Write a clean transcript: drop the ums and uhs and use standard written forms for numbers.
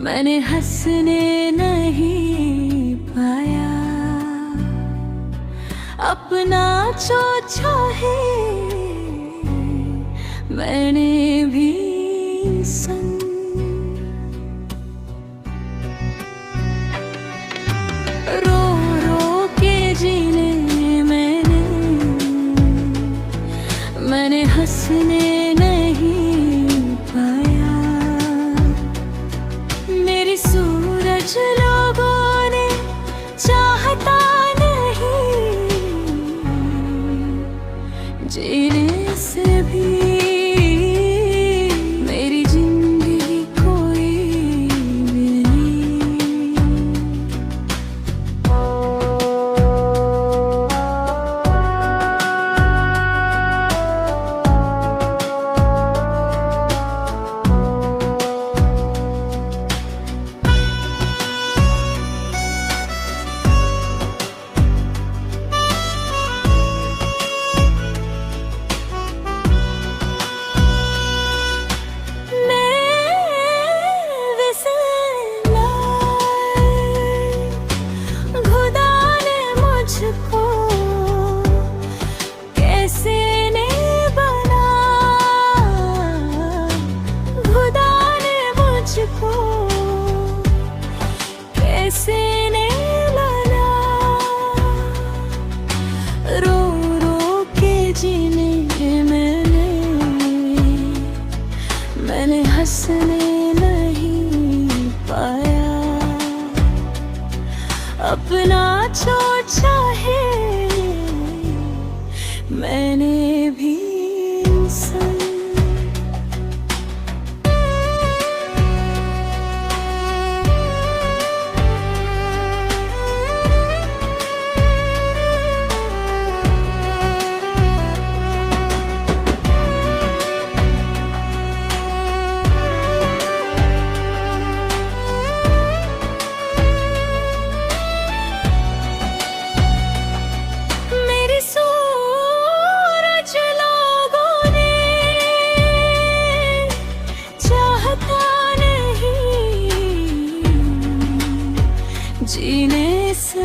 मैंने हंसने नहीं पाया, अपना जो चाहे मैंने भी संग। रो रो के जीने मैंने हंसने नहीं पाया। मेरी सूरज लोगों ने चाहता नहीं, जीने से भी मेरी जिंदगी कोई भी नहीं। कैसे ने बना, रो रो के जीने मैंने हंसने नहीं पाया। अपना जो चाहे मैंने भी संग। जीने से